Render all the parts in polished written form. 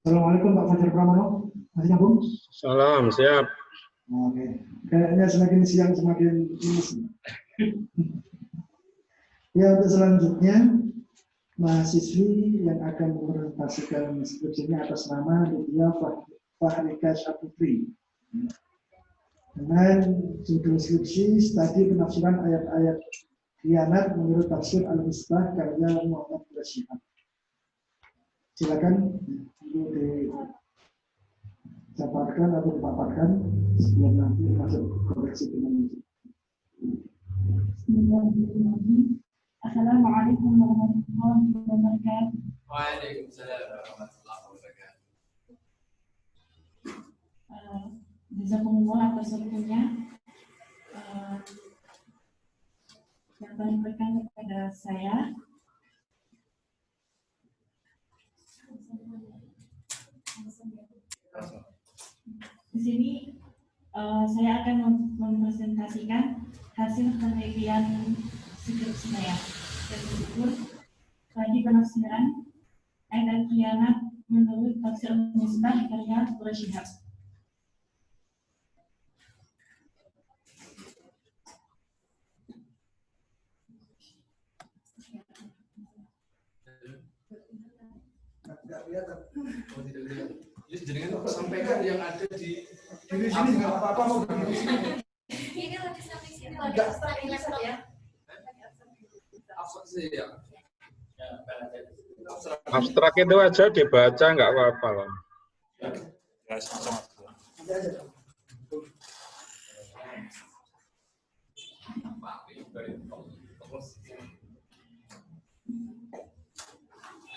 Assalamualaikum Pak Fajar Pramono, masih nyambung? Salam, siap. Oke, kayaknya semakin siang semakin minus. Ya, untuk selanjutnya mahasiswi yang akan mempresentasikan skripsinya atas nama Lydia Fahrika Syafutri dengan judul skripsi Studi Penafsiran Ayat-ayat Khianat menurut Tafsir Al-Misbah karya Muhammad Syihab. Silakan untuk dijabarkan atau dipaparkan sebelum nanti masuk koreksi dengan Bismillahirrahmanirrahim. Assalamualaikum warahmatullahi wabarakatuh. Waalaikumsalam warahmatullahi wabarakatuh. Jazakumullah atas waktunya. Yang paling berkenan kepada saya. Di sini saya akan mempresentasikan hasil penelitian skripsi saya dan disebut Studi Penafsiran Ayat Khianat menurut Tafsir Al-Misbah karya Syihab. Jadi dengan sampaikan yang ada di sini nggak apa-apa mau di sini. Ini lagi sampai sini lagi sampai laptop ya. Abstrak itu aja dibaca, nggak apa-apa loh.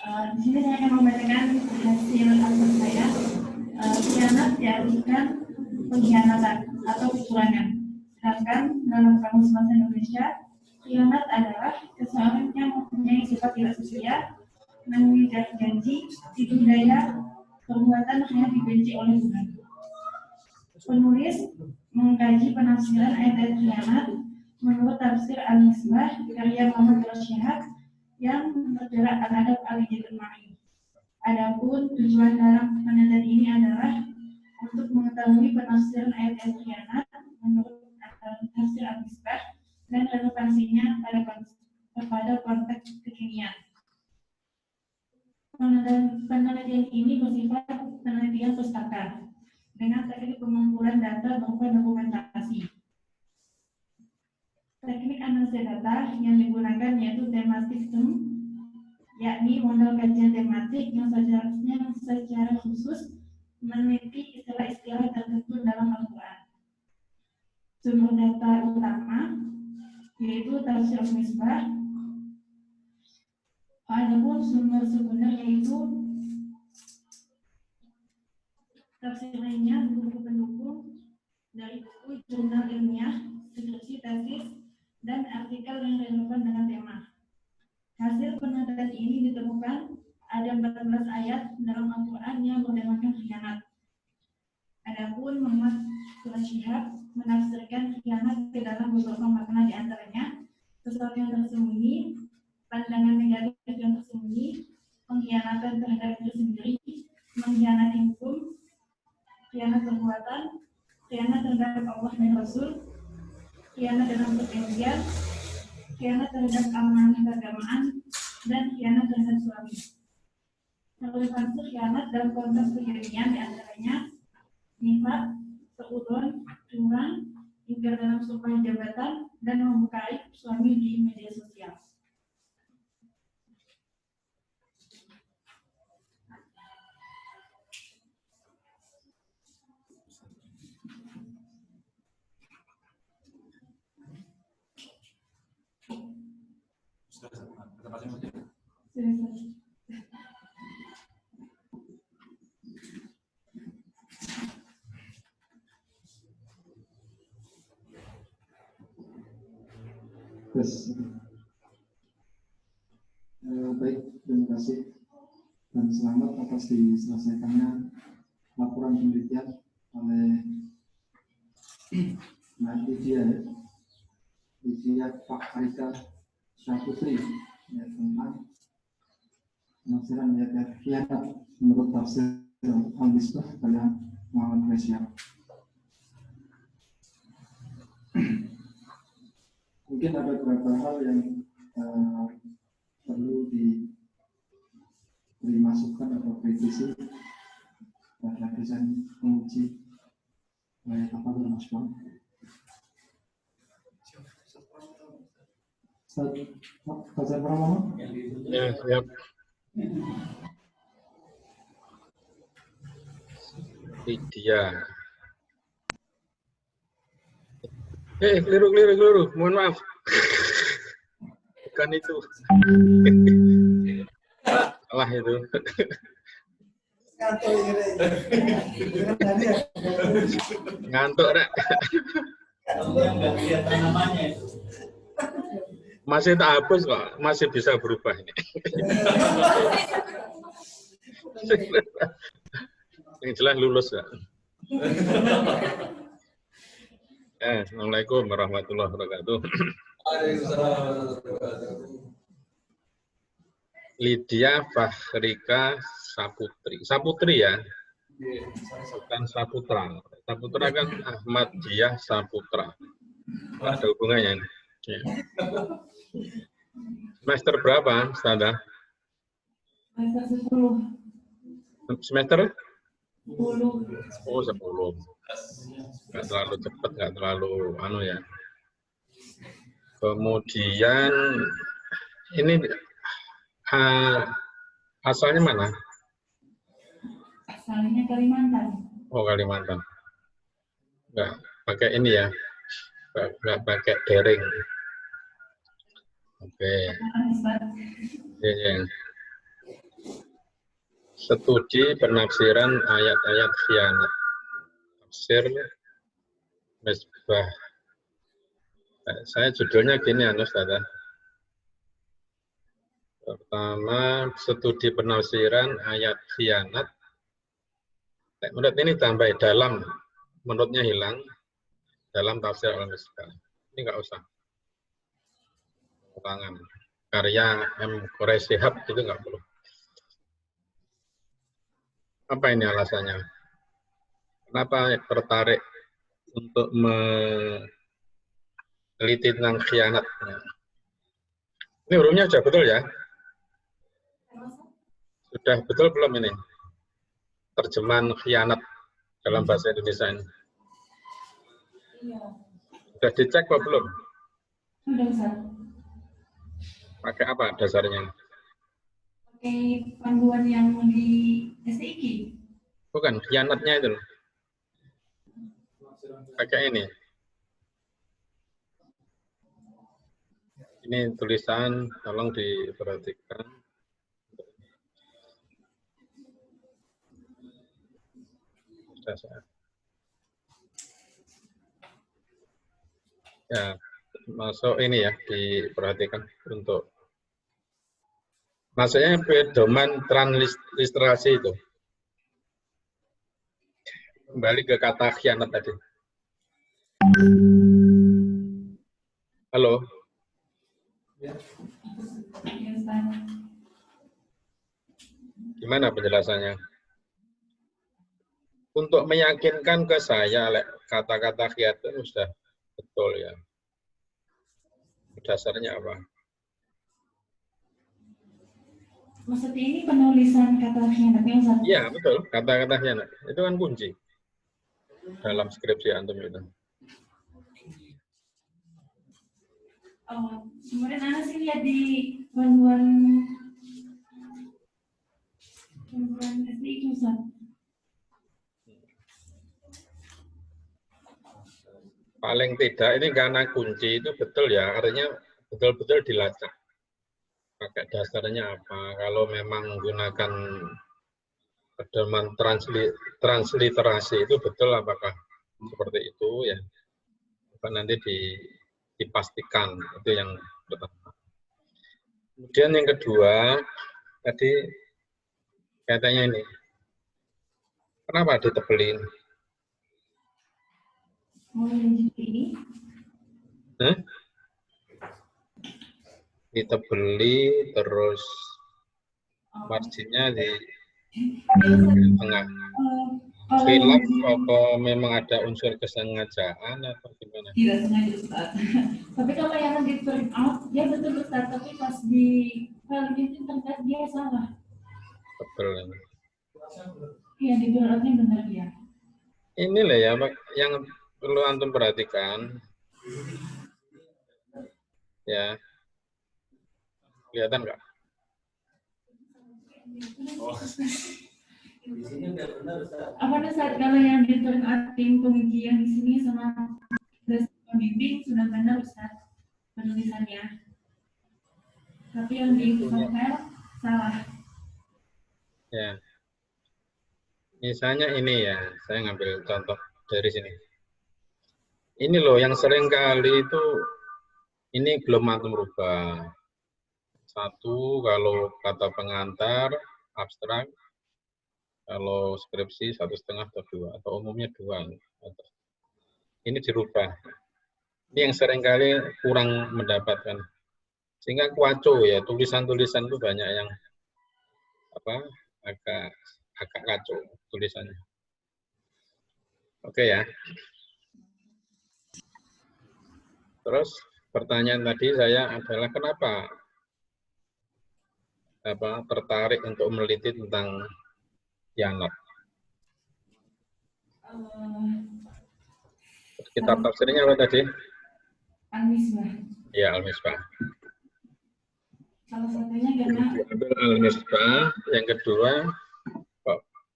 Di sini saya akan membacakan hasil akun saya. Khianat diartikan pengkhianatan atau kecurangan. Sedangkan dalam Kamus Bahasa Indonesia, khianat adalah seseorang yang mempunyai sifat tidak setia, mengikat janji, tipu daya, perbuatan yang dibenci oleh Tuhan. Penulis mengkaji penafsiran ayat khianat menurut Tafsir Al-Misbah karya Muhammad Syihab yang terjerat Al-Adab Al-Jazmari. Adapun tujuan dalam penelitian ini adalah untuk mengetahui penafsiran ayat khianat menurut Tafsir Al-Misbah dan relevansinya pada konteks kekinian. Penelitian ini bersifat penelitian pustaka dengan teknik pengumpulan data berupa dokumentasi. Teknik analisis data yang digunakan yaitu thematic sum, yakni model kajian tematik yang secara khusus meneliti istilah-istilah tertentu dalam Al-Quran. Sumber data utama yaitu Tafsir Al-Misbah. Adapun sumber sekunder yaitu tafsir lainnya, buku pendukung dari buku jurnal ilmiah, skripsi, tesis, dan artikel yang relevan dengan tema. Hasil penelitian ini ditemukan ada 14 ayat dalam Al-Quran yang bertemakan khianat. Adapun Muhammad Syihab menafsirkan khianat ke dalam beberapa makna, di antaranya sesuatu yang tersembunyi, pandangan negatif yang tersembunyi, pengkhianatan terhadap diri sendiri, mengkhianati hukum, khianat perbuatan, khianat terhadap Allah dan Rasul, khianat dalam perjanjian, khianat terhadap amanah keagamaan, dan khianat terhadap suami. Relevansi khianat dalam konteks kekinian di antaranya nifaq, seudon, curang, ingkar dalam sumpah jabatan, dan membuka aib suami di media sosial. Baik, terima kasih dan selamat atas diselesaikannya laporan penelitian oleh Mbak Lydia Fahrika Syafutri ya, tentang penafsiran ayat-ayat khianat menurut tafsir Al-Misbah karya Muhammad Malaysia. Mungkin ada beberapa hal yang perlu diberi masukan atau kritisi pada desain penguji ayat apa dalam Al-Misbah. Ustaz Brahma? Ya, siap. Lydia. Keliru. Mohon maaf. Bukan itu. Salah itu. Ngantuk, Rek. Masih tak hapus kok, masih bisa berubah ini. Yang jelas lulus ya. Assalamualaikum warahmatullahi wabarakatuh. Lydia Fakhrika Saputri. Saputri ya? Bukan Saputra. Saputra kan Ahmadiyah Saputra. Ada hubungannya. Ya. Semester berapa, Ustazah? Semester 10. Semester? 10. Oh, 10. Nggak terlalu cepat, nggak terlalu ya. Kemudian ini asalnya mana? Asalnya Kalimantan. Oh, Kalimantan. Nggak pakai ini ya, nggak pakai daring. Oke. Ya. Studi penafsiran ayat-ayat khianat. Tafsir Misbah. Saya judulnya gini, Ustazah. Pertama, studi penafsiran ayat khianat. Menurut ini tambah dalam, menurutnya hilang dalam tafsir Al-Misbah. Ini nggak usah. Tangan. Karya M. Quraisy Shihab itu nggak perlu. Apa ini alasannya? Kenapa tertarik untuk meneliti tentang khianat? Ini hurufnya sudah betul ya? Sudah betul belum ini? Terjemahan khianat dalam bahasa Indonesia ini. Sudah dicek apa belum? Sudah, Ustaz. Pakai apa dasarnya? Pakai panduan yang di STIQ. Bukan, khianatnya itu. Pakai ini. Ini tulisan, tolong diperhatikan. Ya, masuk ini ya, diperhatikan untuk maksudnya pedoman transliterasi itu. Kembali ke kata khianat tadi. Halo? Gimana penjelasannya? Untuk meyakinkan ke saya, kata-kata khianat itu sudah betul ya. Dasarnya apa? Maksudnya ini penulisan kata khianatnya, Ustaz? Iya, betul. Kata-kata khianat. Itu kan kunci dalam skripsi antum itu. Oh, kemudian Anda sih lihat di panduan STIQ, Ustaz. Paling tidak ini karena kunci itu betul ya, artinya betul-betul dilacak. Pakai dasarnya apa? Kalau memang menggunakan pedoman transliterasi itu betul apakah seperti itu ya? Nanti dipastikan, itu yang pertama. Kemudian yang kedua, tadi katanya ini, kenapa ditebelin? Mulai lanjut ini. ditebeli, terus marginnya di tengah. Kalau Khilaf apa memang ada unsur kesengajaan atau gimana? tidak sengaja Ustaz. Tapi kalau yang di print out dia betul Ustaz, tapi pas di file itu ternyata dia salah. Tebel. Iya di print outnya benar dia. Ini lah ya Pak, yang perlu antum perhatikan. Ya, kelihatan nggak? Apa Ustaz kalau yang di print out tim pengujian di sini sama dosen pembimbing sudah benar Ustaz penulisannya. Tapi yang di file salah. Ya. Misalnya ini ya, saya ngambil contoh dari sini. Ini loh yang sering kali itu, ini belum antum rubah. Satu, kalau kata pengantar, abstrak, kalau skripsi 1,5 atau 2, atau umumnya 2. Ini dirubah. Ini yang sering kali kurang mendapatkan. Sehingga kuaco ya, tulisan-tulisan itu banyak yang agak kacau tulisannya. Oke ya. Terus pertanyaan tadi saya adalah kenapa tertarik untuk meneliti tentang khianat. Kitab tafsirnya apa tadi? Al-Misbah. Ya, Al-Misbah. Salah satunya karena Al-Misbah, yang kedua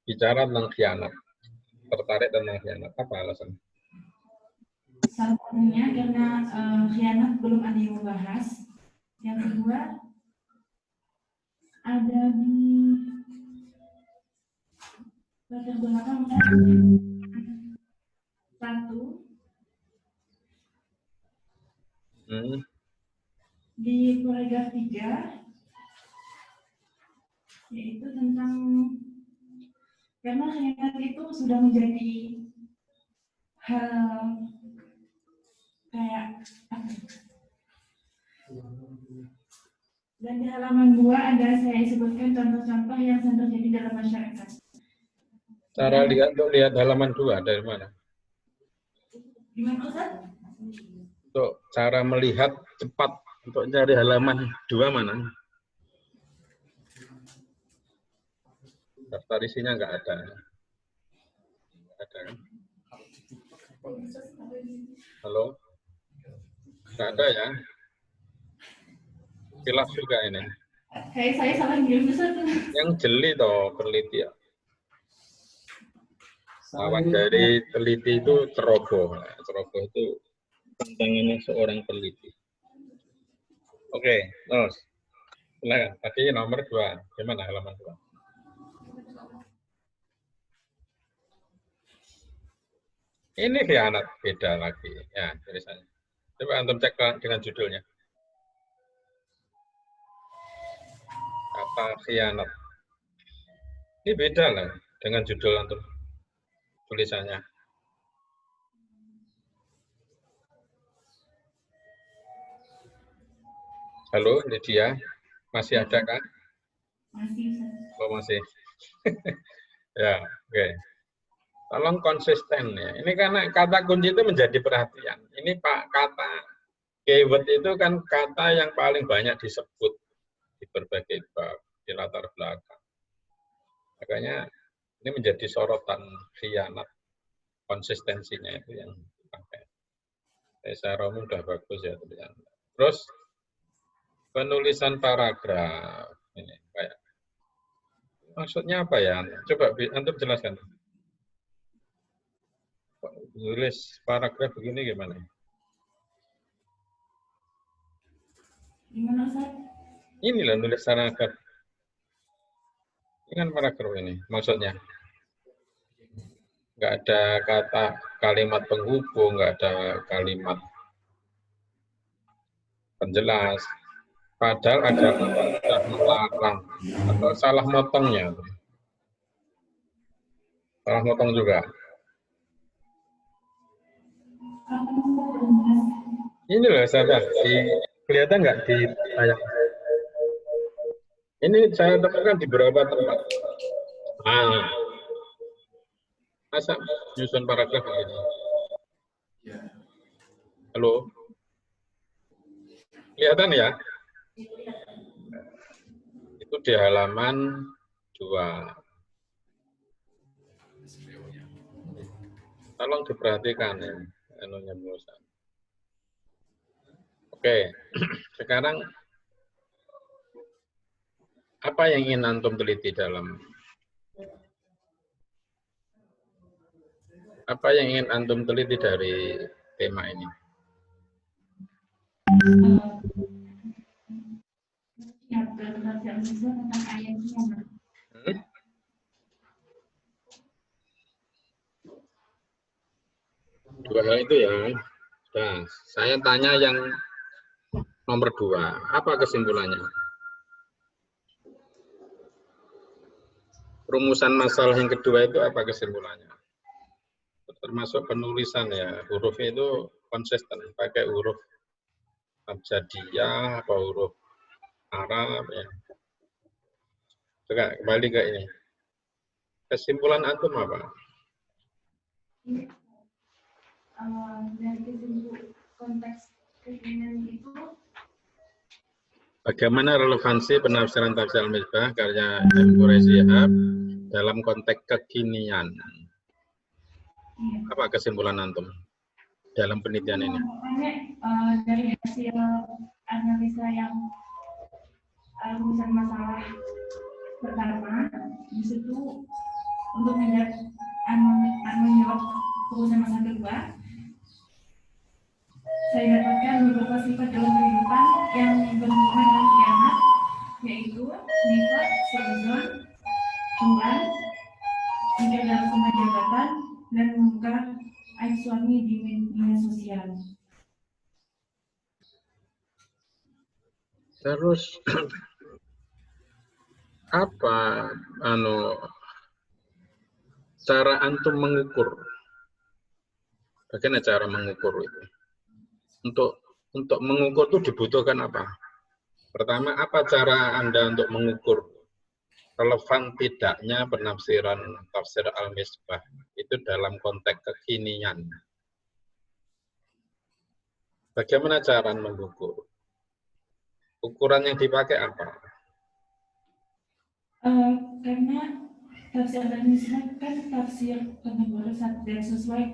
bicara tentang khianat. Tertarik tentang khianat. Apa alasan? salah satunya karena khianat belum ada yang membahas. Yang kedua ada di latar belakang satu di paragraf 3 yaitu tentang karena khianat itu sudah menjadi hal kayak dan di halaman 2 ada saya sebutkan contoh-contoh yang sering terjadi dalam masyarakat. Cara lihat halaman 2 dari mana? Gimana Ustaz? Untuk cara melihat cepat untuk cari halaman 2 mana? Daftar isinya nggak ada. Nggak ada kan? Halo? Nggak ada ya? Khilaf juga ini. Kayak saya salah ngirim Ustaz. Yang jeli toh peneliti ya. Lawan dari teliti itu ceroboh. Ceroboh itu tantangannya seorang peneliti. Oke, terus. Silakan. Tadi nomor 2. Gimana halaman 2? Ini khianat, beda lagi. Ya, tulisannya. Coba antum cek dengan judulnya. Kata khianat. Ini beda lah dengan judul antum. Tulisannya. Halo, Lydia. Masih ada kan? Masih Ustaz. Oh, masih. Ya, oke. Tolong konsisten ya. Ini karena kata kunci itu menjadi perhatian. Ini Pak, kata keyword itu kan kata yang paling banyak disebut di berbagai bab, di latar belakang. Makanya ini menjadi sorotan khianat. Konsistensinya itu yang dipakai. Saya umum udah bagus ya tulisan. Terus penulisan paragraf ini kayak maksudnya apa ya? Coba antum jelaskan. Tulis paragraf begini gimana? Gimana Ustaz? Inilah nulis paragraf. Ini kan paragraf ini maksudnya. Nggak ada kata kalimat penghubung, nggak ada kalimat penjelas. Padahal ada kata sudah melarang atau salah motongnya. Salah motong juga. Ini loh sahabat, kelihatan nggak di layar? Ini saya temukan di beberapa tempat. Masa nyusun paragraf begini? Ya. Halo? Kelihatan ya? Itu di halaman 2. Tolong diperhatikan ya. Anunya penulisan. Oke, sekarang apa yang ingin antum teliti dalam apa yang ingin antum teliti dari tema ini? Ya, tentang ayatnya. Dua hal itu ya. Nah, saya tanya yang nomor 2. Apa kesimpulannya? Rumusan masalah yang kedua itu apa kesimpulannya? Termasuk penulisan ya. Hurufnya itu konsisten. Pakai huruf abjadiyah atau huruf Arab ya. Coba kembali ke ini. Kesimpulan antum apa? Dari kesimpulan konteks keinginan itu, bagaimana relevansi penafsiran tafsir al-misbah karya M. Quraisy Shihab dalam konteks kekinian? Apa kesimpulan antum dalam penelitian ini? makanya dari hasil analisa yang rumusan masalah pertama, di situ untuk menjawab rumusan masalah kedua, saya dapatkan beberapa sifat dalam kehidupan yang berhubungan dengan kiamat, yaitu nifaq, suudzon, cemburuan, ingkar dalam semua jabatan, dan mungkar aib suami di media sosial. Terus apa cara antum mengukur? Bagaimana cara mengukur itu? Untuk mengukur itu dibutuhkan apa? Pertama, apa cara Anda untuk mengukur relevan tidaknya penafsiran tafsir al-misbah itu dalam konteks kekinian? Bagaimana cara mengukur? Ukuran yang dipakai apa? Karena tafsir al-misbah kan tafsir penegur dan sesuai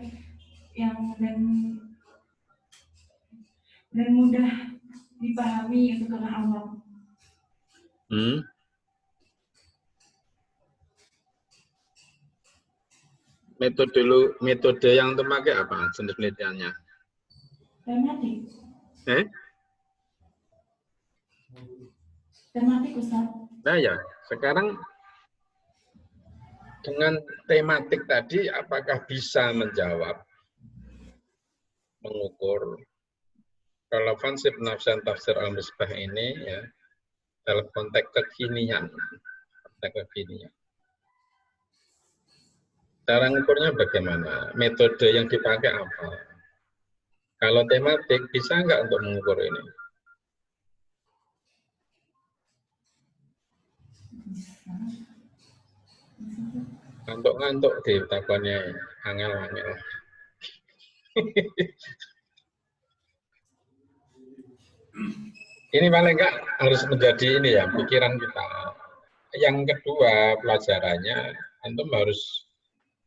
yang dan mudah dipahami untuk orang awam. Metode yang terpakai apa jenis penelitiannya? Tematik. Tematik, Ustaz. Nah ya, sekarang dengan tematik tadi apakah bisa menjawab, mengukur relevansi penafsiran tafsir al-misbah ini ya dalam konteks kekinian. Cara mengukurnya bagaimana? Metode yang dipakai apa? Kalau tematik bisa nggak untuk mengukur ini? Ngantuk-ngantuk di takonnya angel-angel. Ini paling enggak harus menjadi ini ya pikiran kita. Yang kedua pelajarannya antum harus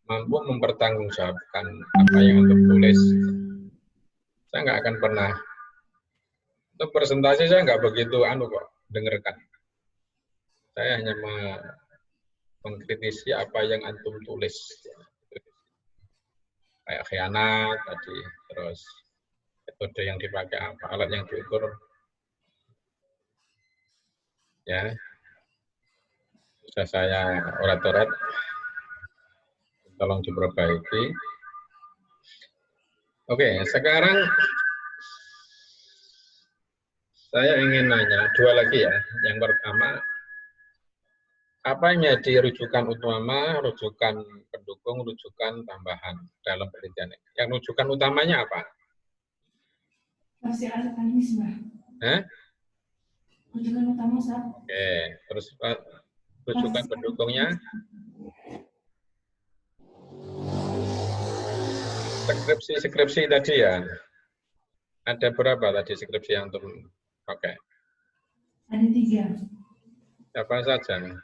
mampu mempertanggungjawabkan apa yang antum tulis. Saya nggak akan pernah untuk presentasi saya nggak begitu kok dengarkan. Saya hanya mengkritisi apa yang antum tulis. Kayak khianat tadi, terus metode yang dipakai apa, alat yang diukur. Ya, bisa saya urat-urat, tolong diperbaiki. Oke, sekarang saya ingin nanya dua lagi ya. Yang pertama, apa yang menjadi rujukan utama, rujukan pendukung, rujukan tambahan dalam penelitian ini? Yang rujukan utamanya apa? Tafsir al-misbah. Rujukan utama Ustaz. Oke, terus rujukan pendukungnya. Skripsi tadi ya. Ada berapa tadi skripsi yang untuk pakai? Ada 3. Apa saja?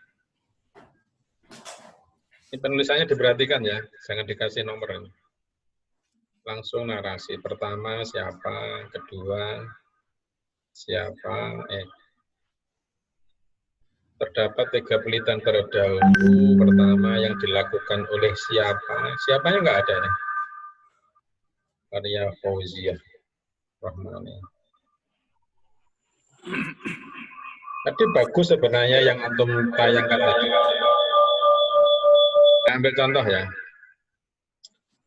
Ini penulisannya diperhatikan ya, jangan dikasih nomor ini. Langsung narasi. Pertama siapa, kedua siapa, terdapat 3 pelitian terdahulu. Pertama yang dilakukan oleh siapa? Siapanya nggak ada ya? Arya Fauziyah Rahmani. Tadi bagus sebenarnya yang antum tayangkan tadi. Ambil contoh ya.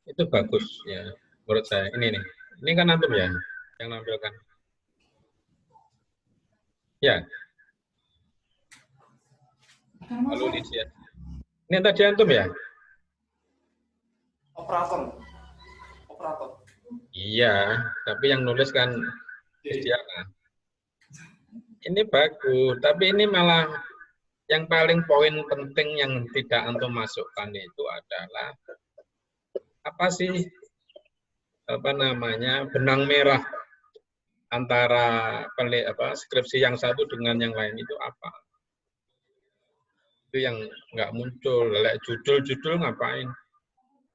Itu bagus ya menurut saya. Ini nih. Ini kan antum ya yang nampilkan. Ya. Halo Lydia. Ini tadi antum ya? Operator. Iya, tapi yang nulis kan Lydia. Ini bagus, tapi ini malah yang paling poin penting yang tidak antum masukkan itu adalah apa sih benang merah antara skripsi yang satu dengan yang lain itu apa? Itu yang nggak muncul. Lek judul ngapain?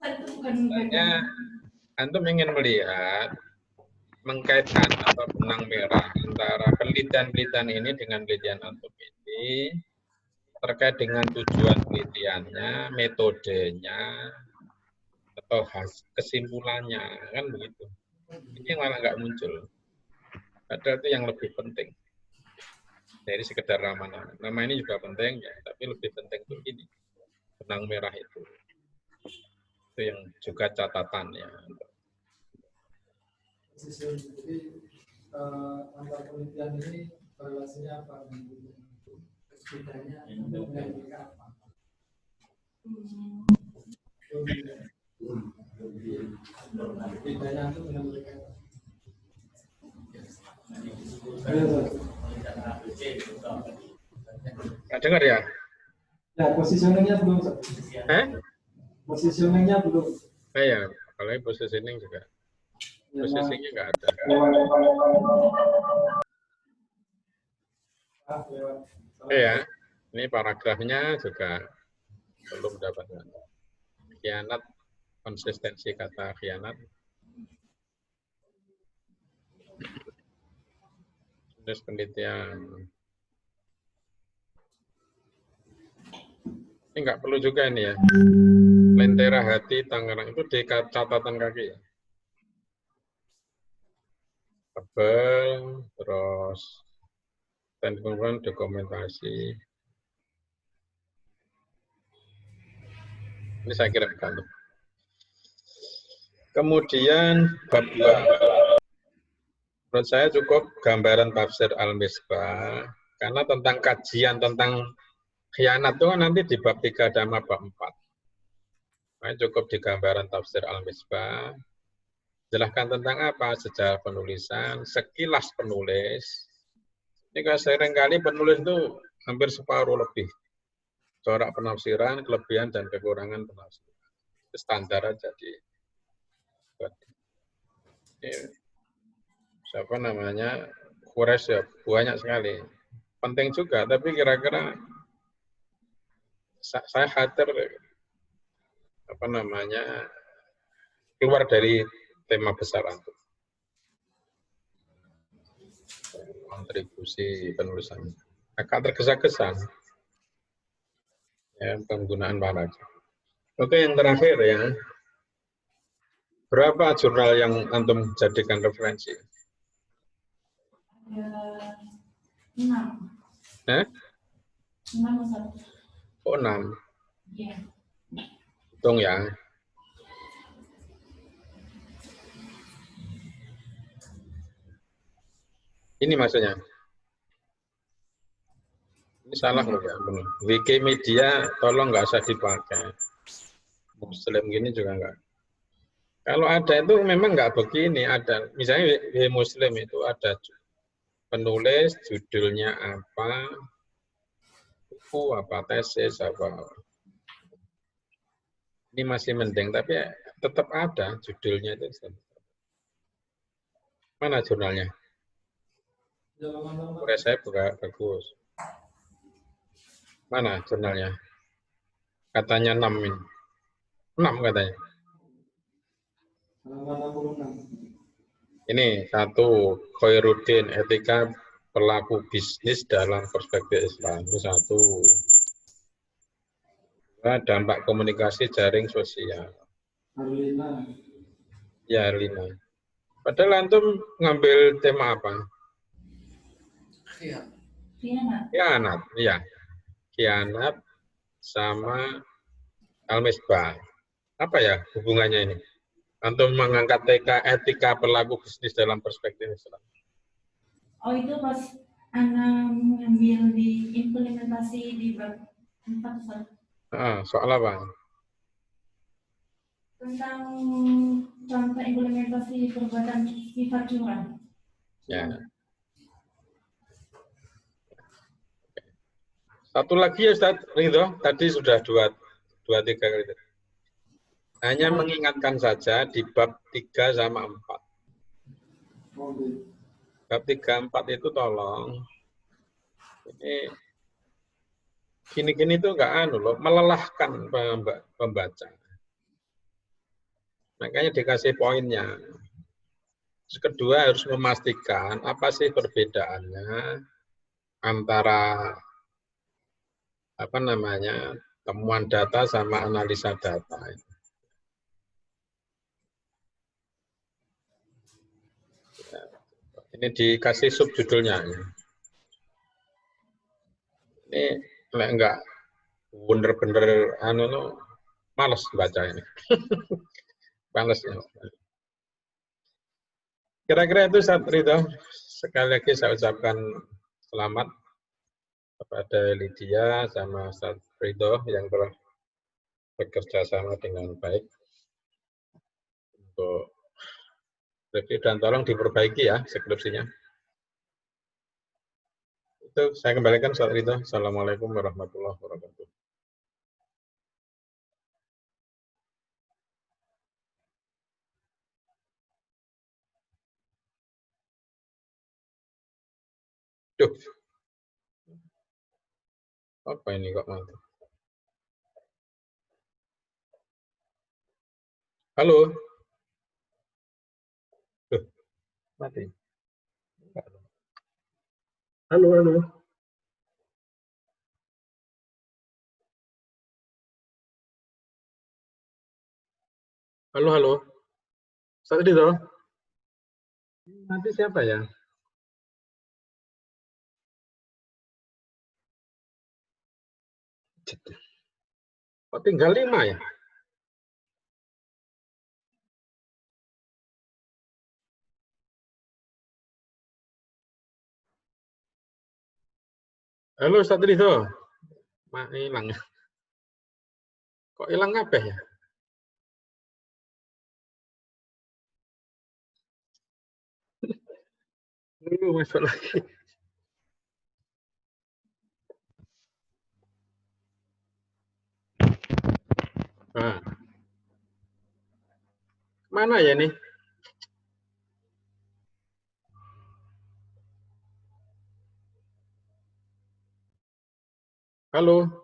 Sebenarnya antum ingin melihat mengkaitkan atau benang merah antara penelitian ini dengan penelitian antum ini terkait dengan tujuan penelitiannya, metodenya, atau kesimpulannya, kan begitu. Ini malah nggak muncul. Padahal itu yang lebih penting dari sekedar nama. Nama ini juga penting ya, tapi lebih penting itu ini benang merah itu. Itu yang juga catatan ya. Jadi antar penelitian ini relasinya apa? Bedanya untuk mereka apa? Bedanya untuk mereka. Nggak dengar ya? Ya, positioningnya belum. Positioningnya belum. Ya, kalau positioning juga. Positioningnya nggak ada. Ya, ini paragrafnya juga belum dapatkan. Khianat, konsistensi kata khianat. Terus penelitian. Ini nggak perlu juga ini ya. Lentera hati Tangerang itu di catatan kaki ya. Tebel, terus dan kemudian dokumentasi. Ini saya kirimkan. Kemudian bab 2. Menurut saya cukup gambaran tafsir Al-Misbah karena tentang kajian tentang khianat itu kan nanti di bab 3 Dhamma bab 4. Nah, cukup di gambaran tafsir Al-Misbah. Jelaskan tentang apa? Sejarah penulisan, sekilas penulis. Ini kan seringkali penulis itu hampir separuh lebih. Corak penafsiran, kelebihan dan kekurangan penafsiran. Standar aja di siapa namanya? Quraisy ya, banyak sekali. Penting juga, tapi kira-kira saya khawatir keluar dari tema besar antum. Kontribusi penulisan agak tergesa-gesa ya, penggunaan bahasa. Oke, yang terakhir ya, berapa jurnal yang antum jadikan referensi? 6. 6 Ustaz. Oh, 6. Iya. Hitung ya. Ini maksudnya. Ini salah loh ya. Wikimedia tolong nggak usah dipakai. Muslim gini juga nggak. Kalau ada itu memang nggak begini. Ada misalnya di Muslim itu ada penulis, judulnya apa, buku apa, tesis apa. Ini masih mending, tapi tetap ada judulnya itu. Mana jurnalnya? Udah saya buka bagus. Mana jurnalnya? Katanya 6 ini. 6 katanya. Ini 1, Khairuddin, etika pelaku bisnis dalam perspektif Islam. Itu 1. 2, dampak komunikasi jaring sosial. Arlina. Ya, Arlina. Padahal antum ngambil tema apa? Khianat, iya. Khianat sama Al-Misbah. Apa ya hubungannya ini? Antum mengangkat etika pelaku bisnis dalam perspektif Islam. Oh, itu pas Ana mengambil di implementasi di bab 4, Soal apa? tentang contoh implementasi perbuatan sifat curang. Ya. Satu lagi ya Ustaz Ridho, tadi sudah 2, 3 kali. Hanya mengingatkan saja di bab 3 sama 4. Bab 3, 4 itu tolong. Ini gini-gini tuh enggak melelahkan pembaca. Makanya dikasih poinnya. Terus kedua harus memastikan apa sih perbedaannya antara temuan data sama analisa data. Ini dikasih subjudulnya. Ini enggak bener-bener males baca ini. Males ya. Kira-kira itu Ustaz Ridho. Sekali lagi saya ucapkan selamat kepada Lydia sama Ustaz Ridho yang telah bekerja sama dengan baik untuk review dan tolong diperbaiki ya skripsinya. Itu saya kembalikan Ustaz Ridho. Assalamualaikum warahmatullahi wabarakatuh. Duh. Apa ini kok mati? Halo. Duh. Mati. Halo, halo. Halo, halo. Ustaz Ridho. Nanti siapa ya? Oh, tinggal 5 ya? Halo Ustaz Ridho. Hilang ya? Kok hilang apa ya? Masuk lagi. Nah. Mana ya nih? Halo.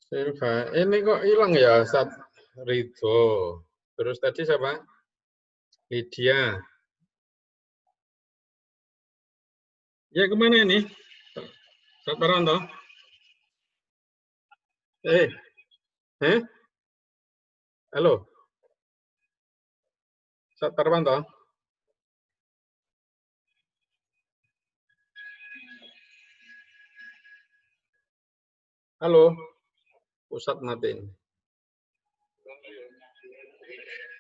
Silva, ini kok hilang ya Ustaz Ridho. Terus tadi siapa? Lydia. Ya kemana ini? Ustaz Paranto? Halo? Ustaz Parwanto? Halo? Ustaz mati.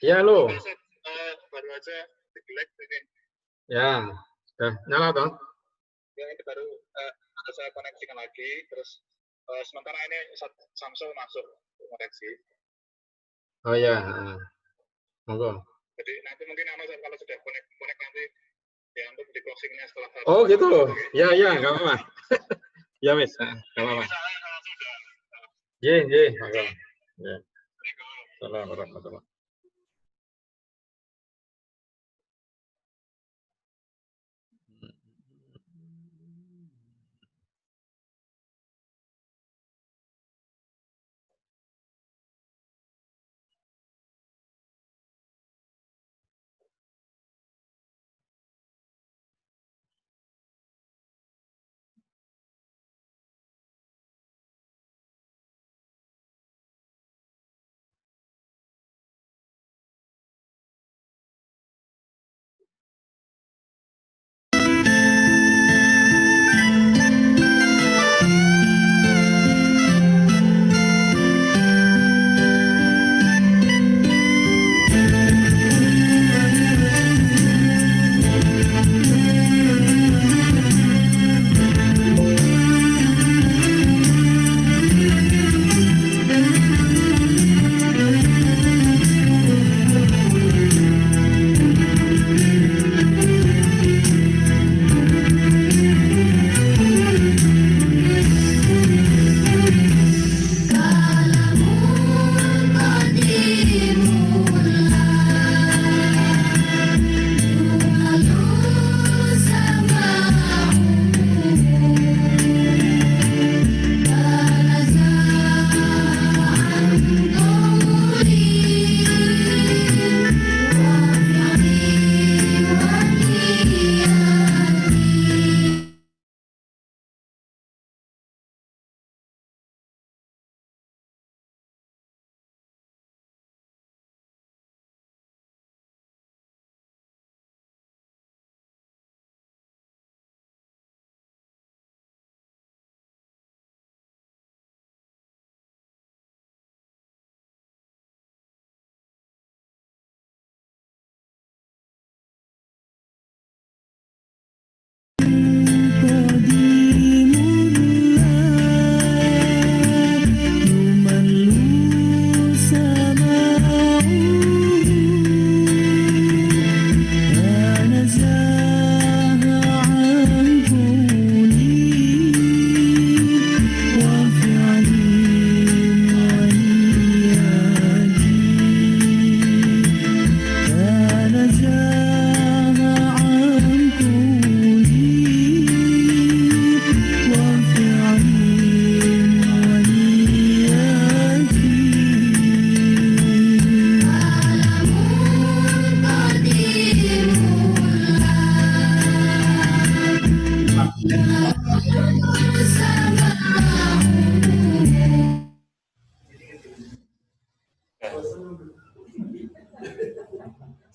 Ya, halo. Baru aja jelek ini. Ya, Nyala toh? Ya, ini baru ada saya koneksikan lagi, terus sementara ini Samsung masuk koneksi. Oh ya, monggo. Jadi nanti mungkin kalau sudah connect nanti ya untuk di closingnya setelah. Oh gitu loh. Ya nggak apa-apa. Ya wis, nggak apa-apa. Ye, monggo. Ya. Assalamualaikum warahmatullahi wabarakatuh.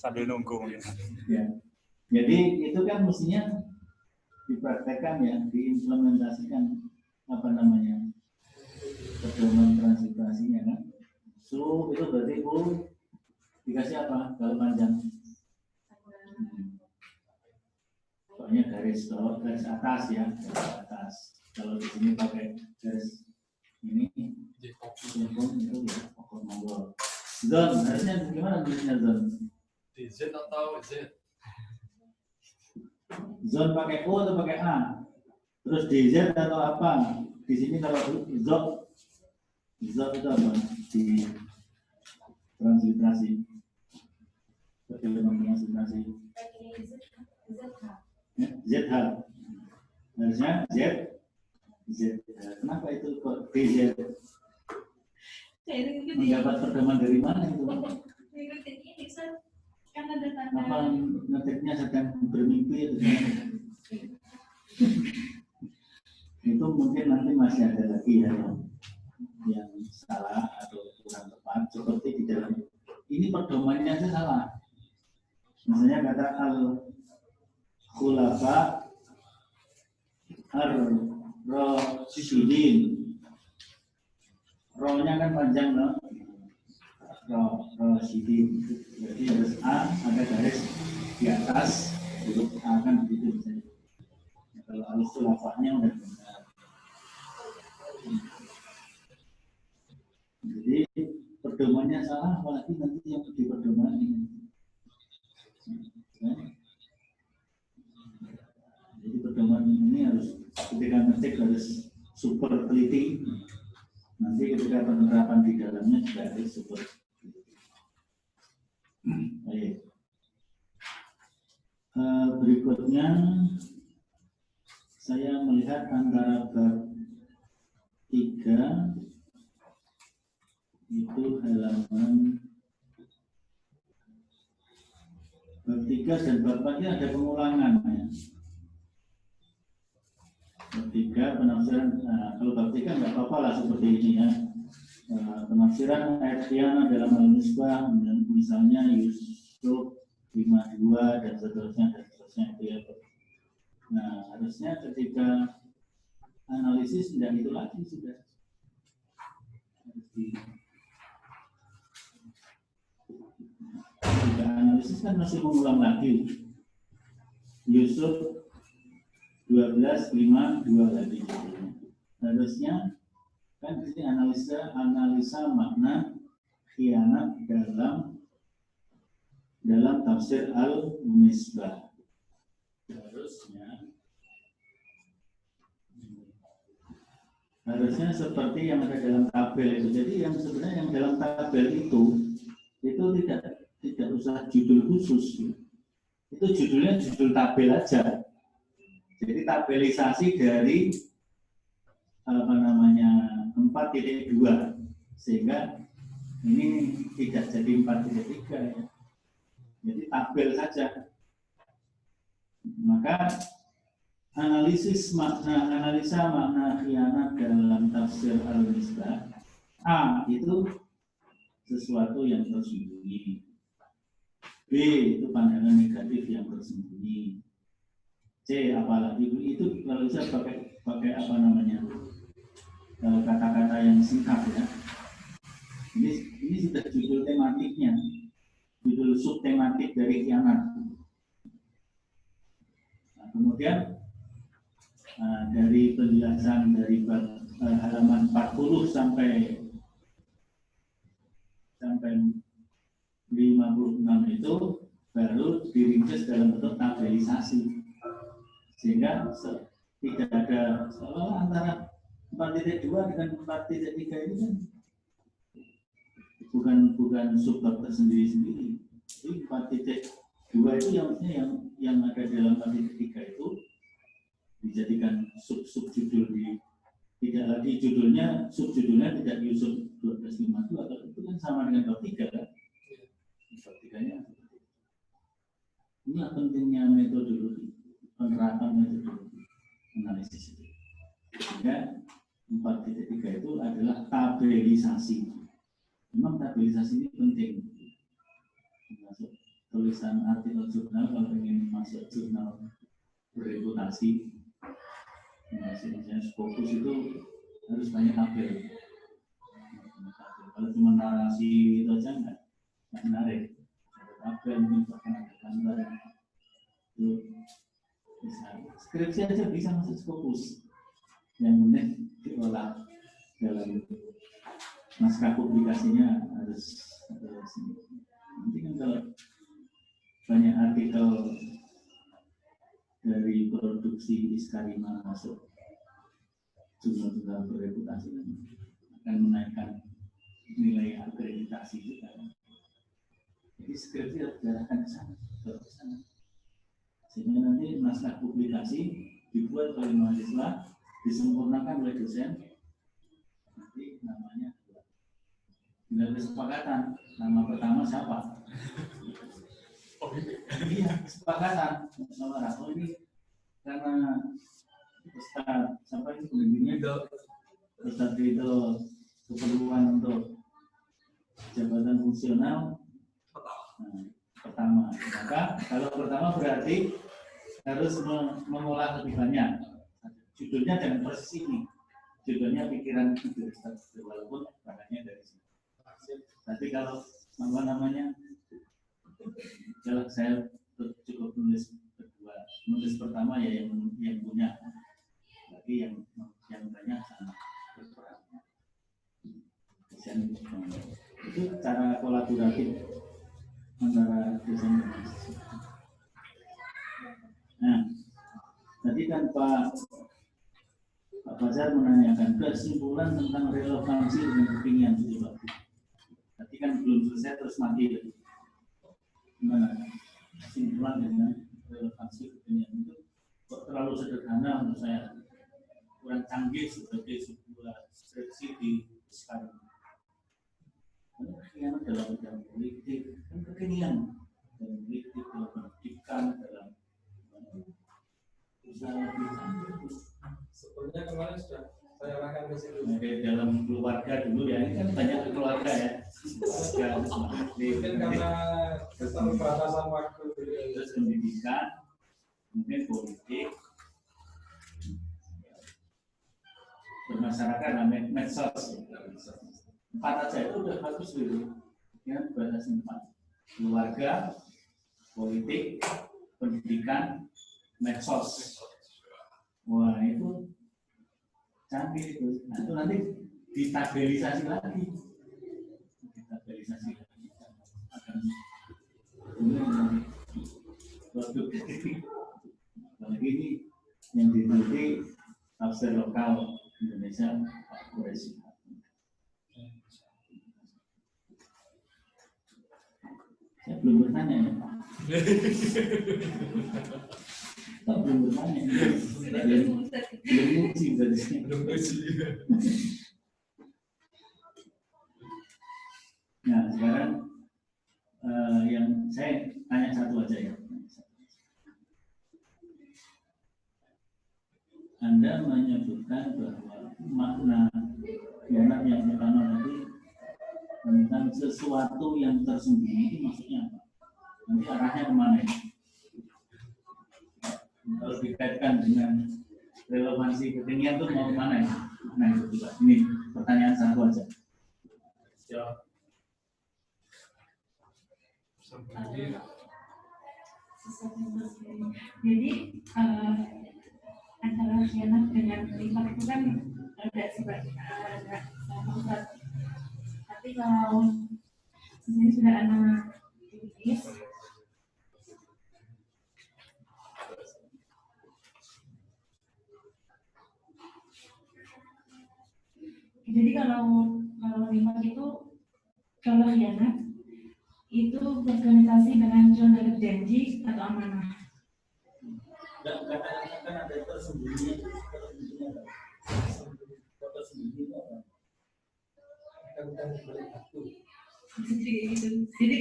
Sambil nunggu mungkin. Ya. Jadi itu kan mestinya dipraktekkan ya, diimplementasikan apa namanya pedoman transliterasinya kan. Su itu berarti U dikasih apa kalau panjang? Soalnya garis bawah, garis atas ya, garis atas. Kalau di sini pakai garis ini, jempol itu ya, pokok monggo. Zon, harusnya gimana tulisnya zon? Z atau Z? Zon pakai U atau pakai A? Terus DZ atau apa? Di sini kalau zon itu apa? Di transliterasi. Bagaimana transliterasi? ZH. Harusnya Z. Kenapa itu kok DZ? Mendapat pedoman dari mana itu? Kan ada tanda. Apa ngetiknya sedang bermimpi itu? Itu mungkin nanti masih ada lagi ya yang salah atau kurang tepat seperti di dalam ini pedomannya aja salah. Misalnya kata al-khulafa ar-rasyidin, rohnya kan panjang loh, rasyidin, jadi harus A ada garis di atas huruf A kan begitu misalnya. Kalau alif itu lafaznya udah benar. Jadi pedomannya salah, apalagi nanti yang di pedoman ini. Jadi pedoman ini harus ketika ngetik harus super teliti. Nanti ketika penerapan di dalamnya juga harus super teliti. Baik. Berikutnya saya melihat antara bab 3 itu halaman bab 3 dan bab 4 ada pengulangan ya. Bab 3 penafsiran, kalau bab 3 nggak apa-apa lah seperti ini ya. Penafsiran ayat khiyana dalam al-misbah misalnya Yusuf 52 dan seterusnya itu ya. Nah, harusnya ketika analisis tidak itu lagi sudah. Ketika analisis kan masih mengulang lagi. Yusuf 12:5 lagi. Harusnya kan ini analisa makna khianat dalam tafsir al-misbah. Harusnya seperti yang ada dalam tabel itu. Jadi yang sebenarnya yang dalam tabel itu tidak usah judul khusus. Itu judulnya judul tabel aja. Jadi tabelisasi dari 4.2 sehingga ini tidak jadi 4.3 ya. Jadi tabel saja. Maka analisa makna khianat dalam tafsir al-misbah A itu sesuatu yang tersembunyi. B itu pandangan negatif yang tersembunyi. C apalagi itu kalau bisa pakai apa namanya kata-kata yang singkat ya. Ini sudah judul tematiknya, judul subtematik dari khianat. Nah, kemudian dari penjelasan dari halaman 40 sampai 56 itu baru diringkas dalam bentuk tabelisasi. Sehingga tidak ada antara 4.2 dengan 4.3 ini kan bukan subbab tersendiri-sendiri. Jadi 4.2 itu yang ada dalam 4.3 itu dijadikan subjudul tidak lagi subjudulnya tidak Yusuf 12:52 atau itu kan sama dengan bab 3 kan? Bab 3-nya inilah pentingnya metodologi, penerapan metodologi analisis itu. Sehingga 4.3 itu adalah tabelisasi. Memang tabelisasi ini penting. Masuk tulisan artikel jurnal kalau ingin masuk jurnal berreputasi, misalnya Scopus itu harus banyak tabel. Kalau cuma narasi itu aja nggak menarik. Ada tabel, misalkan ada gambar, itu bisa. Skripsi aja bisa masuk Scopus. Yang penting diolah dalam naskah publikasinya harus nanti kan kalau banyak artikel dari produksi Iskarima masuk jurnal berreputasi akan menaikkan nilai akreditasi juga. Jadi skripsi harus diarahkan ke sana, sehingga nanti naskah publikasi dibuat oleh mahasiswa, disempurnakan oleh dosen, nanti namanya bila kesepakatan nama pertama siapa? Iya, kesepakatan sama Rako ini karena Ustaz sampai itu pembimbingnya Ustaz itu keperluan untuk jabatan fungsional pertama. Maka kalau pertama berarti harus mengolah lebih banyak. Judulnya jangan persis ini. Judulnya pikiran itu walaupun bahannya dari sini. Tapi kalau namanya kalau saya cukup tulis dua. Menulis pertama ya yang punya, lagi yang banyak sama berperannya. Itu cara kolaboratif antara dosen dan mahasiswa. Nah, tadi kan Pak Fajar menanyakan kesimpulan tentang relevansi dengan kepinginan itu Pak. Tadi kan belum selesai terus mati. Gimana? Kesimpulan dengan relevansi kepinginan itu kok terlalu sederhana menurut saya, kurang canggih sebagai sebuah skripsi di sekarang. Kekinian dalam bidang politik kan kekinian dalam politik, dalam pendidikan, dalam usaha lebih canggih. Sebenarnya kemarin sudah saya arahkan ke situ. Dalam keluarga dulu ya, ini kan banyak keluarga ya. Mungkin karena keterbatasan waktu. Terus pendidikan, mungkin politik, bermasyarakat, medsos. 4 aja itu udah bagus dulu. Ya, bahasa 4. Keluarga, politik, pendidikan, medsos. Wah itu canggih itu. Nah, itu nanti ditabelisasi lagi. Ditabelisasi lagi. Akan produk. Apalagi ini yang diteliti tafsir lokal Indonesia Pak Quraisy. Saya belum bertanya ya Pak. Kita belum bertanya. Belum uji berarti. Nah sekarang yang saya tanya satu aja ya. Anda menyebutkan bahwa makna khianat yang pertama tadi tentang sesuatu yang tersembunyi itu maksudnya apa? Nanti arahnya kemana ya? Kalau dikaitkan dengan relevansi kekinian itu mau kemana ya? Nah itu juga. Ini pertanyaan satu aja. Jadi antara khianat dengan lipat itu kan ada sama. Tapi kalau ini sudah anak tulis, jadi kalau lipat itu, kalau khianat itu berkonotasi dengan zona janji atau amanah. Dan katakan ada tersembunyi, tersembunyi itu apa? Jadi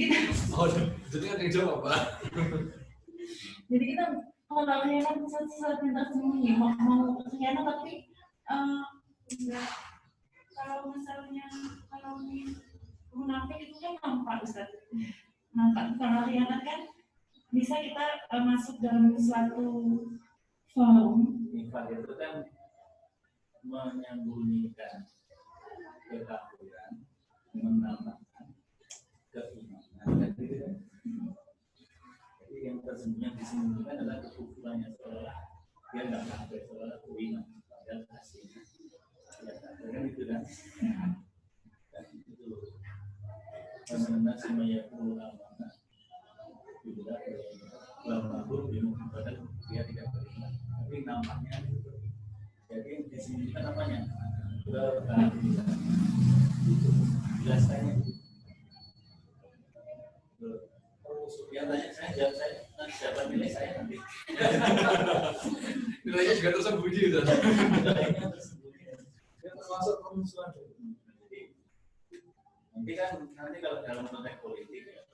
kita Jadi ada yang jawab Pak. Jadi kita kalau khianat sesuatu yang tersembunyi, mau khianat tapi enggak. Kalau misalnya kalau munafik itu kan nampak Ustaz. Nampak. Kalau khianat kan bisa kita masuk dalam suatu forum. Nifak itu kan menyembunyikan kekafiran, menambahkan keimanan. Jadi yang tersembunyi disembunyikan adalah kekufurannya, seolah dia nggak kafir, seolah beriman, padahal aslinya ya kan itu kan. Dan itu karena semuanya perlu amanah, juga walaupun padahal dia tidak beriman, tapi nampaknya itu. Jadi disembunyikan apanya? Kekafiran. Jelaskannya. Yang tanya saya jawab saya, nanti dapat nilai saya nanti. Nilainya juga tersembunyi itu. Nilainya tersembunyi. Termasuk pemusuhan. Nanti kan kalau dalam konteks politik ya,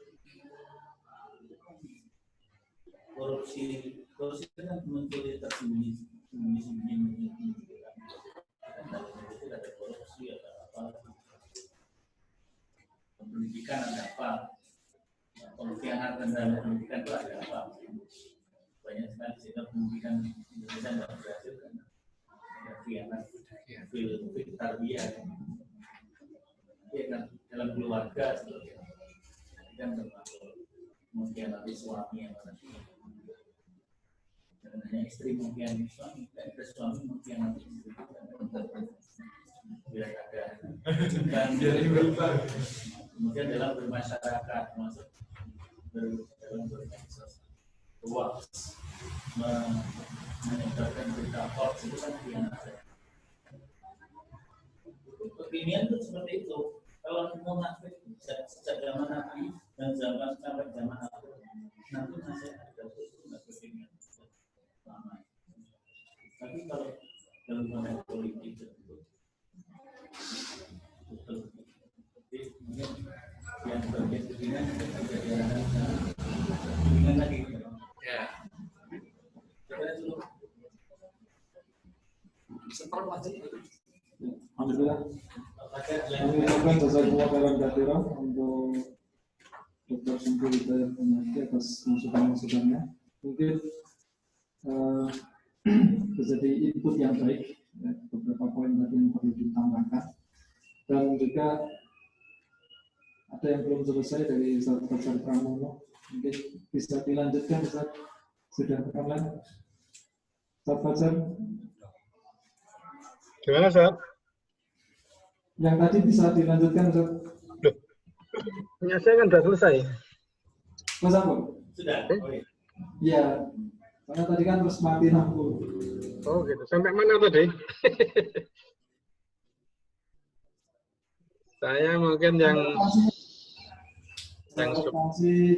korupsi itu kan muncul tersembunyi. Itu ada korupsi, ada apa? Pendidikan ada apa? Pengkhianatan dalam pendidikan itu ada apa? Banyak sekali sehingga pendidikan Indonesia tidak berhasil kan? Ada khianat, fil tarbiyah, ya kan? Dalam keluarga seperti itu. Kan termasuk mengkhianati suami yang mana? hanya istri mungkin suami, dan suami mungkin istri. Biar ada. Dan kemudian dalam bermasyarakat, masuk dalam bermedsos, luas, menyebarkan berita hoax itu kan khianat. Kekinian itu seperti itu. Kalau munafik sejak zaman Nabi dan zaman sampai zaman aku, nanti masih ada itu nggak kekinian. Tapi kalau dalam konteks politik itu, mungkin yang bagian kekinian tidak diarahkan kekinian lagi. Ya. Alhamdulillah. Kami ucapkan jazakumullah khairan katsiran untuk Dr. Syamsul Hidayat Anafi atas masukan-masukannya. Mungkin bisa jadi input yang baik, ya, beberapa poin tadi yang perlu ditambahkan. Dan juga ada yang belum selesai dari Ustaz Fajar Pramono, mungkin bisa dilanjutkan, Ustaz. Sudah online. Ustaz Fajar. Gimana, Ustaz? Yang tadi bisa dilanjutkan, Ustaz. Loh, punya saya kan sudah selesai. Mas Abu? Sudah. Iya. Karena tadi kan terus mati lampu. Oh gitu. Sampai mana tadi? Saya mungkin yang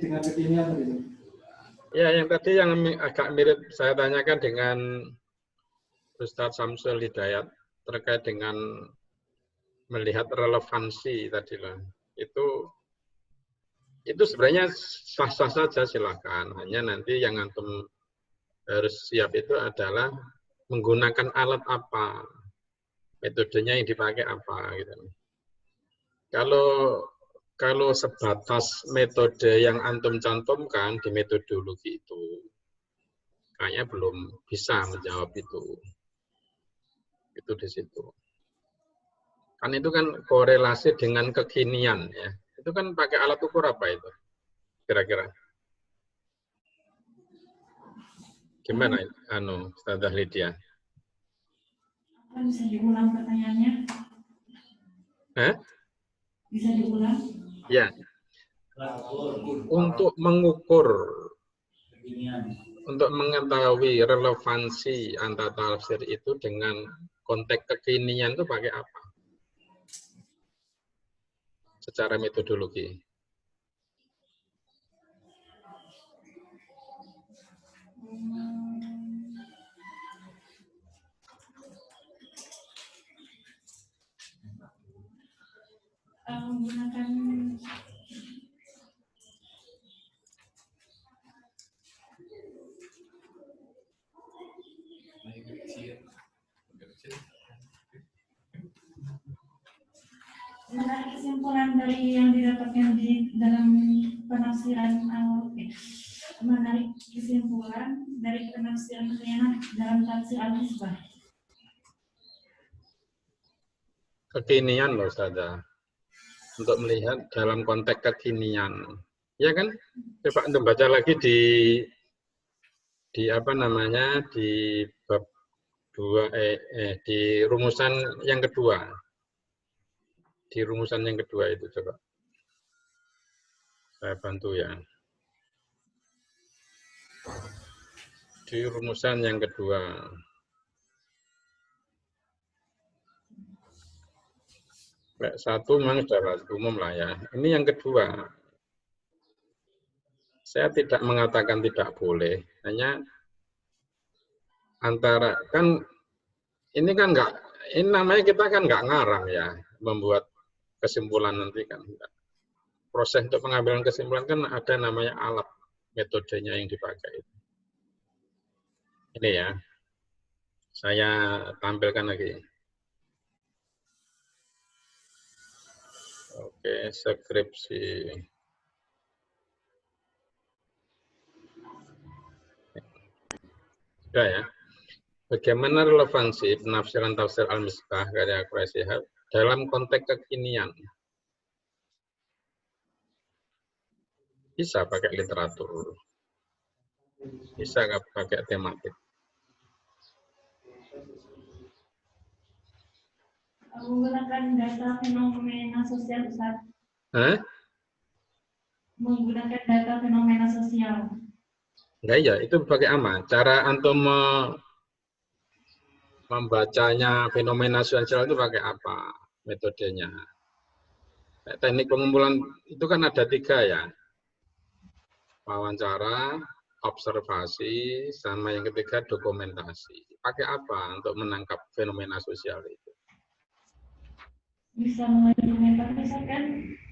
dengan kekinian gitu. Ya, yang tadi yang agak mirip saya tanyakan dengan Ustadz Syamsul Hidayat terkait dengan melihat relevansi tadi lah. Itu sebenarnya sah-sah saja, silakan. Hanya nanti yang antum harus siap itu adalah menggunakan alat apa, metodenya yang dipakai apa gitu. Kalau sebatas metode yang antum cantumkan di metodologi itu, kayaknya belum bisa menjawab itu. Itu di situ. Kan itu kan korelasi dengan kekinian ya. Itu kan pakai alat ukur apa itu? Kira-kira. Gimana Ustazah Lydia? Bisa diulang pertanyaannya? Bisa diulang? Ya. Untuk mengukur, untuk mengetahui relevansi antara tafsir itu dengan konteks kekinian itu pakai apa? Secara metodologi. Menggunakan menarik kesimpulan dari yang didapatkan di dalam penafsiran menarik kesimpulan dari penafsiran khianat dalam tafsir Al-Misbah. Kekinian loh Ustazah. Untuk melihat dalam konteks kekinian. Ya kan? Coba Anda baca lagi di apa namanya? Di bab 2 di rumusan yang kedua. Di rumusan yang kedua itu coba. Saya bantu ya. Di rumusan yang kedua. Satu memang sudah umum lah ya. Ini yang kedua. Saya tidak mengatakan tidak boleh. Hanya antara kan ini kan enggak, ini namanya kita kan enggak ngarang ya membuat kesimpulan nanti kan. Proses untuk pengambilan kesimpulan kan ada namanya alat metodenya yang dipakai. Ini ya. Saya tampilkan lagi. Oke, skripsi. Sudah ya. Bagaimana relevansi penafsiran tafsir Al-Misbah karya Quraisy Shihab dalam konteks kekinian? Bisa pakai literatur. Bisa nggak pakai tematik. Menggunakan data fenomena sosial, Ustaz. Hah? Menggunakan data fenomena sosial. Enggak ya, itu pakai apa? Cara antum membacanya fenomena sosial itu pakai apa metodenya? Teknik pengumpulan itu kan ada 3 ya. Wawancara, observasi, sama yang ketiga dokumentasi. Pakai apa untuk menangkap fenomena sosial itu? Bisa melalui dokumentasi kan,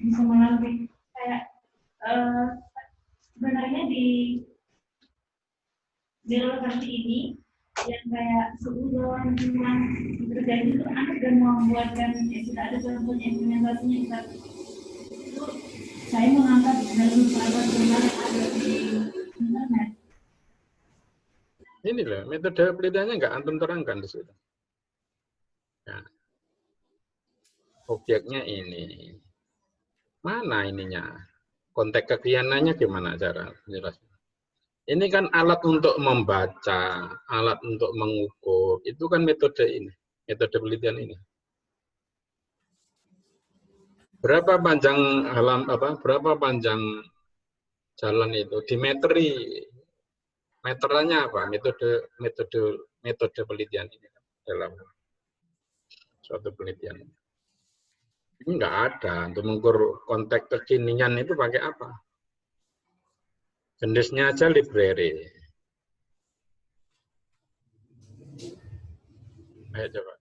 bisa melalui kayak sebenarnya di lokasi ini yang kayak sebulan terjadi itu anak dan membuatkan sudah ada contohnya implementasinya itu saya mengangkat dari sahabat yang ada di internet. Ini loh, metode penelitiannya nggak antum terangkan di situ. Nah, objeknya ini. Mana ininya? Konteks kegiatannya gimana cara menjelaskan? Ini kan alat untuk membaca, alat untuk mengukur. Itu kan metode ini, metode penelitian ini. Berapa panjang berapa panjang jalan itu? Dimetri. Meterannya apa? Metode penelitian ini dalam suatu penelitian. Ini enggak ada. Untuk mengukur konteks kekinian itu pakai apa? Jenisnya aja library. Ayo coba.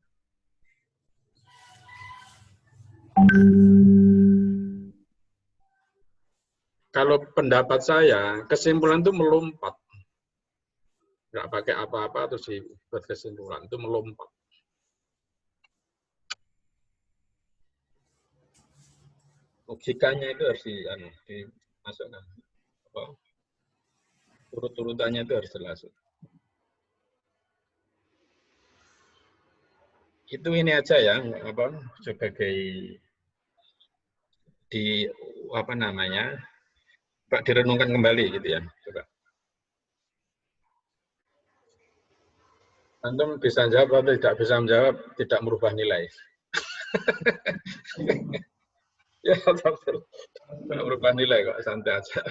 Kalau pendapat saya, kesimpulan itu melompat. Nggak pakai apa-apa terus dibuat kesimpulan, itu melompat. Logikanya itu harus dimasukkan. Urut-urutannya itu harus jelas. Itu ini aja ya, sebagai Pak direnungkan kembali gitu ya, coba. Antum bisa jawab atau tidak bisa menjawab, tidak merubah nilai. Ya, tidak merubah nilai kok, santai aja.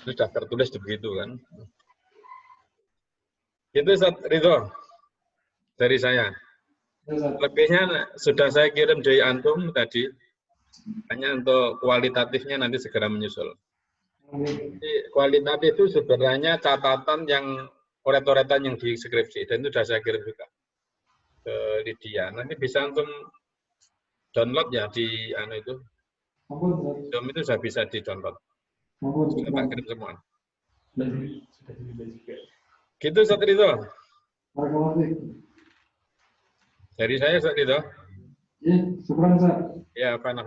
Sudah tertulis begitu kan. Itu Ridho dari saya. Lebihnya sudah saya kirim dari antum tadi. Hanya untuk kualitatifnya nanti segera menyusul. Jadi, kualitatif itu sebenarnya catatan yang coret-coretan yang di skripsi, dan itu sudah saya kirim juga ke Lydia. Nanti bisa antum download ya di Zoom itu sudah bisa di download. Kita kirim semua. Gitu Ustaz Ridho. Dari saya Ustaz Ridho. Iya, syukuran Ustaz. Ya, Afan.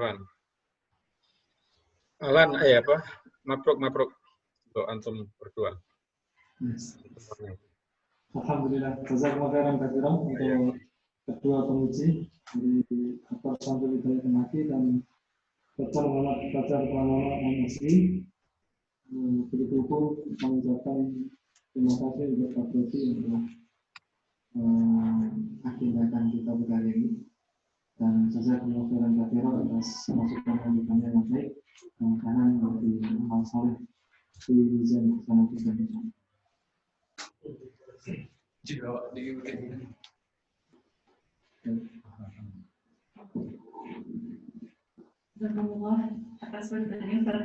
Alan, mapruk untuk antum berdua. Alhamdulillah, jazakumullah khairan katsiran untuk kedua penguji dari Dr. Samsul Hidayat Maki dan Dr. Muhammad Fajar Pramono MSI. Begitu pun mengucapkan terima kasih untuk Pak Prodi untuk agendakan kita pada hari ini. Dan jazakumullah khairan katsiran atas masukan-masukannya yang baik. Mudah-mudahan menjadi amal saleh di mizan bersama kita bersama. Jazakumullah atas bantuannya, Ustaz.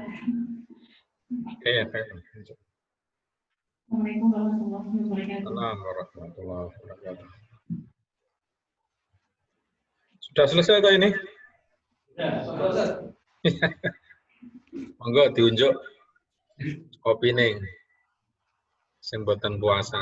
Assalamualaikum warahmatullahi wabarakatuh. Assalamualaikum warahmatullahi wabarakatuh. Sudah selesai atau ini? Ya, sudah. Monggo diunjuk opini sing boten puasa.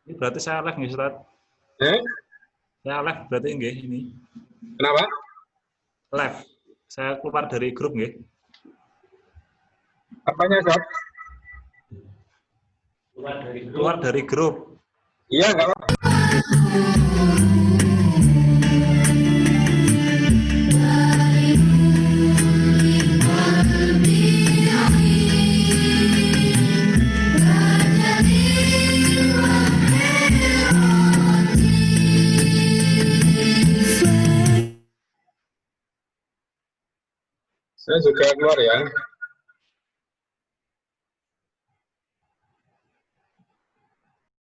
Ini berarti saya live nggih, Ustaz? Saya live berarti nggih ini. Kenapa? Live. Saya keluar dari grup nggih. Apanya, Ustaz? Keluar dari grup. Iya, enggak apa-apa. Saya juga keluar ya.